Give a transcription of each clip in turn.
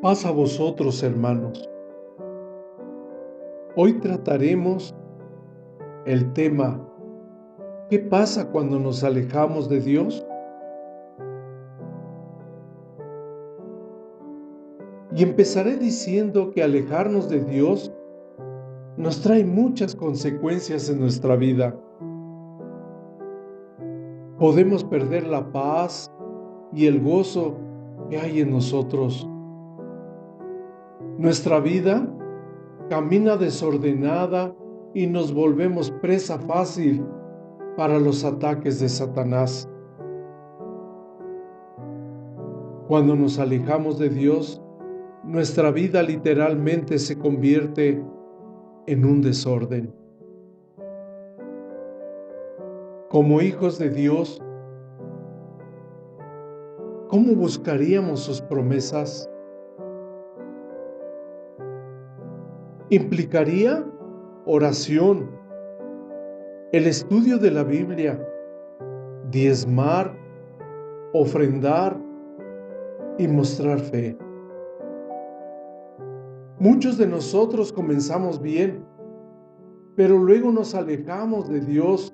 Paz a vosotros, hermanos. Hoy trataremos el tema ¿qué pasa cuando nos alejamos de Dios? Y empezaré diciendo que alejarnos de Dios nos trae muchas consecuencias en nuestra vida. Podemos perder la paz y el gozo que hay en nosotros. Nuestra vida camina desordenada y nos volvemos presa fácil para los ataques de Satanás. Cuando nos alejamos de Dios, nuestra vida literalmente se convierte en un desorden. Como hijos de Dios, ¿cómo buscaríamos sus promesas? Implicaría oración, el estudio de la Biblia, diezmar, ofrendar y mostrar fe. Muchos de nosotros comenzamos bien, pero luego nos alejamos de Dios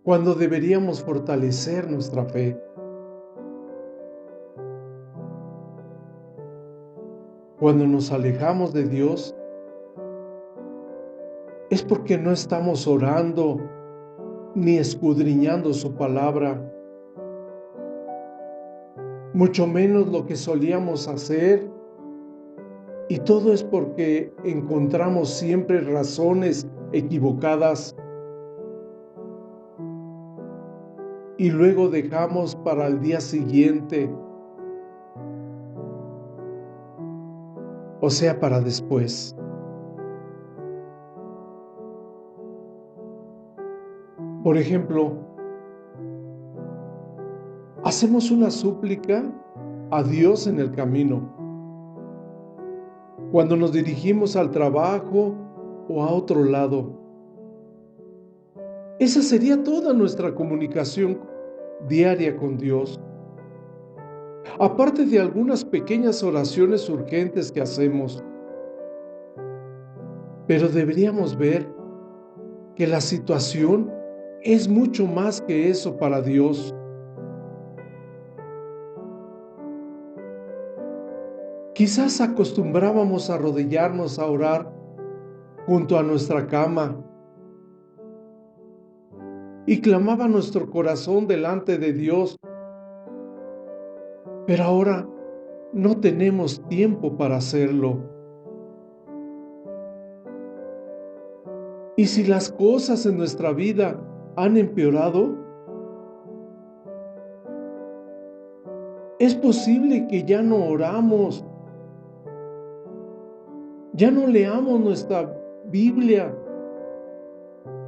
cuando deberíamos fortalecer nuestra fe. Cuando nos alejamos de Dios, es porque no estamos orando ni escudriñando su palabra, mucho menos lo que solíamos hacer, y todo es porque encontramos siempre razones equivocadas y luego dejamos para el día siguiente, o sea, para después. Por ejemplo, hacemos una súplica a Dios en el camino, cuando nos dirigimos al trabajo o a otro lado. Esa sería toda nuestra comunicación diaria con Dios. Aparte de algunas pequeñas oraciones urgentes que hacemos, pero deberíamos ver que la situación es mucho más que eso para Dios. Quizás acostumbrábamos a arrodillarnos a orar junto a nuestra cama y clamaba nuestro corazón delante de Dios, pero ahora no tenemos tiempo para hacerlo. Y si las cosas en nuestra vida han empeorado, es posible que ya no oramos, ya no leamos nuestra Biblia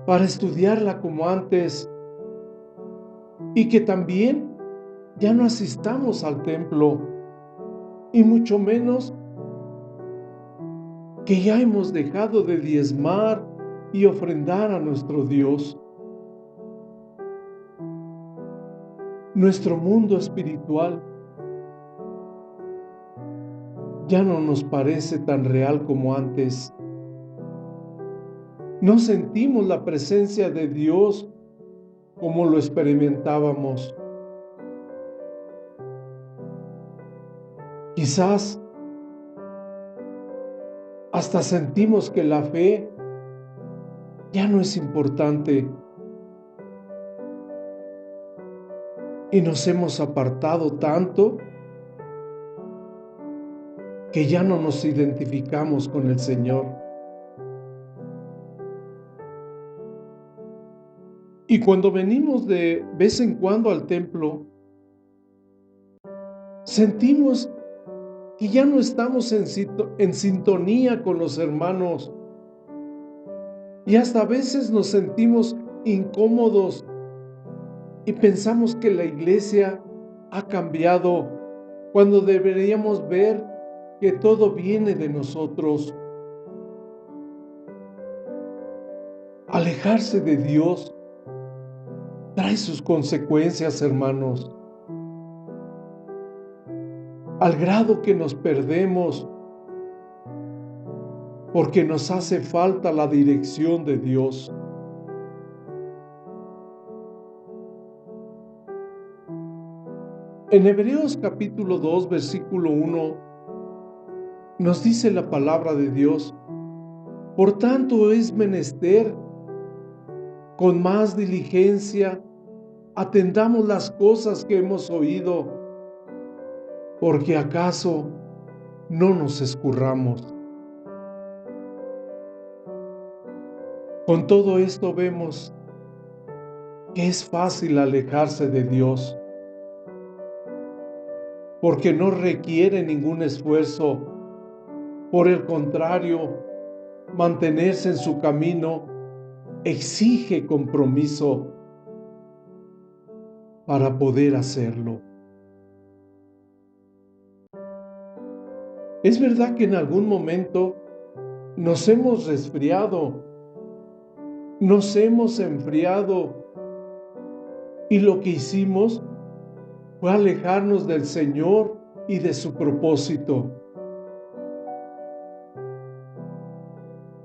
para estudiarla como antes, y que también ya no asistamos al templo, y mucho menos que ya hemos dejado de diezmar y ofrendar a nuestro Dios. Nuestro mundo espiritual ya no nos parece tan real como antes. No sentimos la presencia de Dios como lo experimentábamos. Quizás hasta sentimos que la fe ya no es importante y nos hemos apartado tanto que ya no nos identificamos con el Señor. Y cuando venimos de vez en cuando al templo, sentimos que ya no estamos en sintonía con los hermanos, y hasta a veces nos sentimos incómodos y pensamos que la iglesia ha cambiado, cuando deberíamos ver que todo viene de nosotros. Alejarse de Dios trae sus consecuencias, hermanos. al grado que nos perdemos porque nos hace falta la dirección de Dios. En Hebreos capítulo 2, versículo 1, nos dice la palabra de Dios: por tanto es menester con más diligencia atendamos las cosas que hemos oído, porque acaso no nos escurramos. Con todo esto vemos que es fácil alejarse de Dios, porque no requiere ningún esfuerzo. Por el contrario, mantenerse en su camino exige compromiso para poder hacerlo. Es verdad que en algún momento nos hemos resfriado, nos hemos enfriado, y lo que hicimos fue alejarnos del Señor y de su propósito.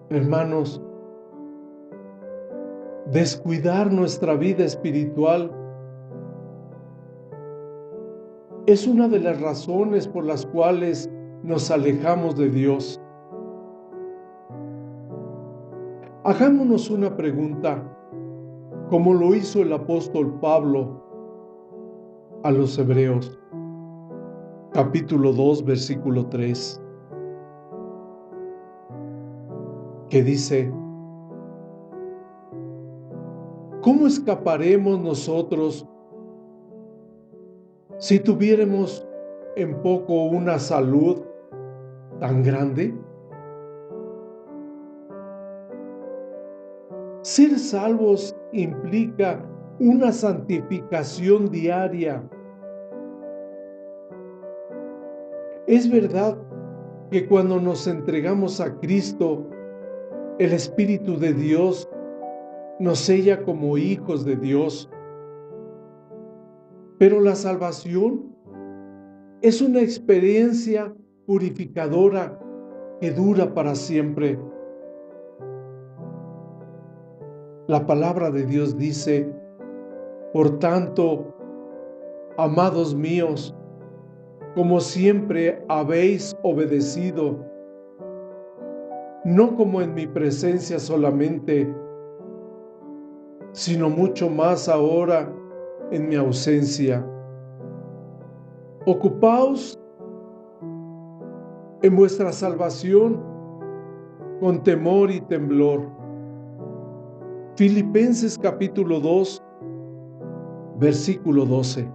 Hermanos, descuidar nuestra vida espiritual es una de las razones por las cuales nos alejamos de Dios. Hagámonos una pregunta, como lo hizo el apóstol Pablo a los Hebreos, capítulo 2, versículo 3, que dice: ¿cómo escaparemos nosotros si tuviéramos en poco una salud tan grande? Ser salvos implica una santificación diaria. Es verdad que cuando nos entregamos a Cristo, el Espíritu de Dios nos sella como hijos de Dios. Pero la salvación es una experiencia purificadora que dura para siempre. La palabra de Dios dice: por tanto, amados míos, como siempre habéis obedecido, no como en mi presencia solamente, sino mucho más ahora en mi ausencia. Ocupaos en vuestra salvación con temor y temblor. Filipenses capítulo 2, versículo 12.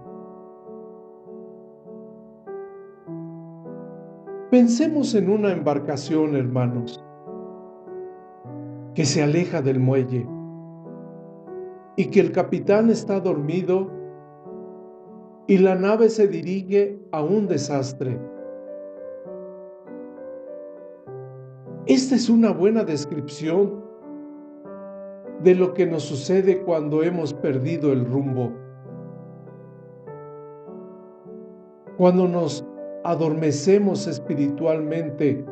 Pensemos en una embarcación, hermanos, que se aleja del muelle y que el capitán está dormido y la nave se dirige a un desastre. Esta es una buena descripción de lo que nos sucede cuando hemos perdido el rumbo. Cuando nos adormecemos espiritualmente,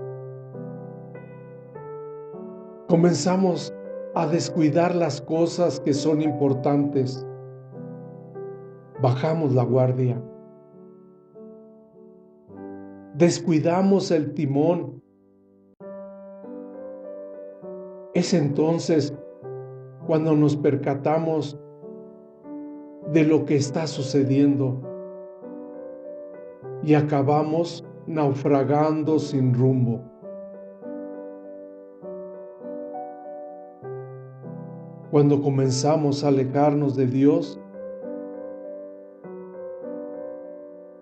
comenzamos a descuidar las cosas que son importantes. Bajamos la guardia. Descuidamos el timón. Es entonces cuando nos percatamos de lo que está sucediendo y acabamos naufragando sin rumbo. Cuando comenzamos a alejarnos de Dios,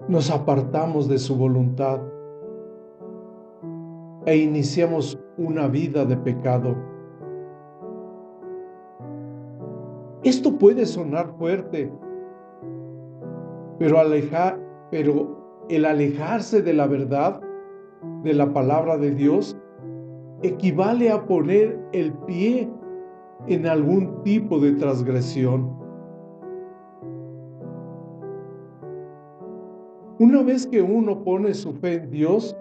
nos apartamos de su voluntad e iniciamos una vida de pecado. Esto puede sonar fuerte, pero el alejarse de la verdad, de la palabra de Dios, equivale a poner el pie en algún tipo de transgresión. Una vez que uno pone su fe en Dios,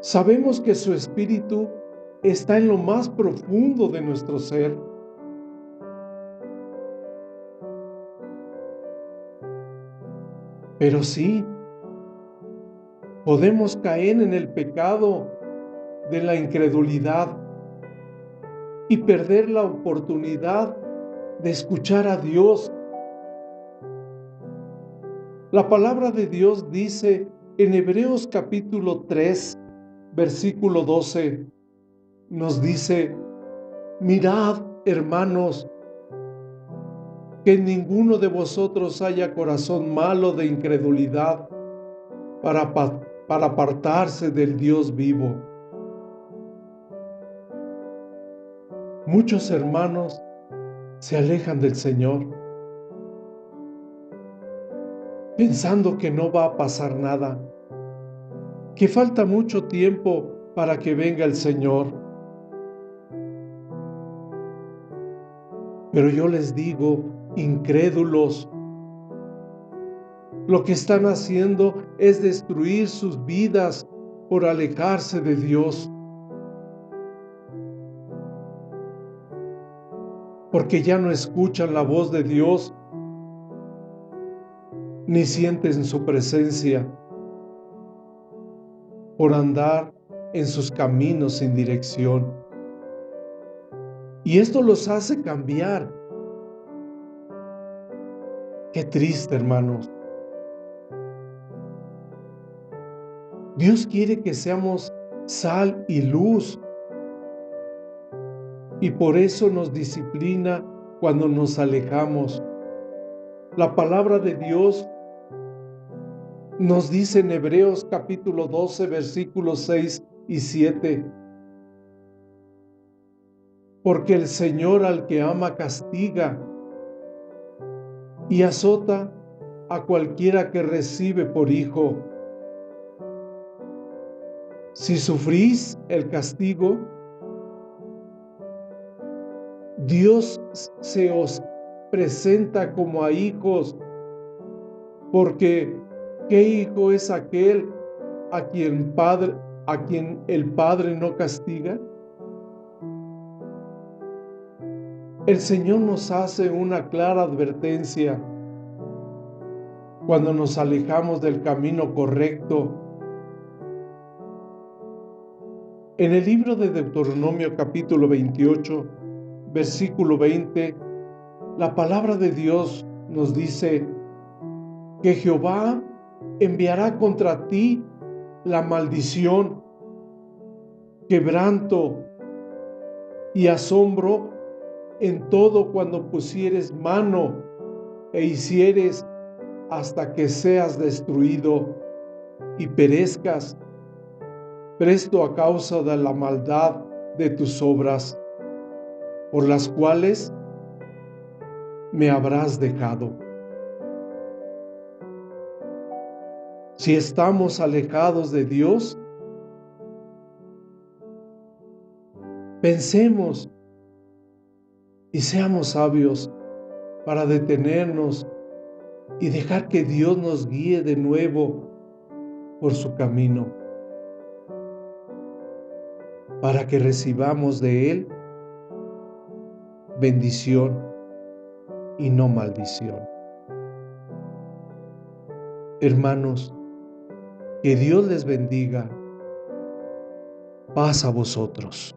sabemos que su espíritu está en lo más profundo de nuestro ser. Pero sí, podemos caer en el pecado de la incredulidad y perder la oportunidad de escuchar a Dios. La palabra de Dios dice en Hebreos capítulo 3, versículo 12, nos dice: mirad, hermanos, que en ninguno de vosotros haya corazón malo de incredulidad para apartarse del Dios vivo. Muchos hermanos se alejan del Señor, pensando que no va a pasar nada, que falta mucho tiempo para que venga el Señor. Pero yo les digo, incrédulos, lo que están haciendo es destruir sus vidas por alejarse de Dios, porque ya no escuchan la voz de Dios, ni sienten su presencia, por andar en sus caminos sin dirección. Y esto los hace cambiar. Qué triste, hermanos. Dios quiere que seamos sal y luz, y por eso nos disciplina cuando nos alejamos. La palabra de Dios nos dice en Hebreos capítulo 12, versículos 6 y 7, porque el Señor al que ama castiga y azota a cualquiera que recibe por hijo. Si sufrís el castigo, Dios se os presenta como a hijos, porque ¿qué hijo es aquel a quien el Padre no castiga? El Señor nos hace una clara advertencia cuando nos alejamos del camino correcto. En el libro de Deuteronomio capítulo 28, versículo 20, la palabra de Dios nos dice que Jehová enviará contra ti la maldición, quebranto y asombro en todo cuando pusieres mano e hicieres hasta que seas destruido y perezcas presto a causa de la maldad de tus obras, por las cuales me habrás dejado. Si estamos alejados de Dios, pensemos y seamos sabios para detenernos y dejar que Dios nos guíe de nuevo por su camino, para que recibamos de Él bendición y no maldición. Hermanos, que Dios les bendiga. Paz a vosotros.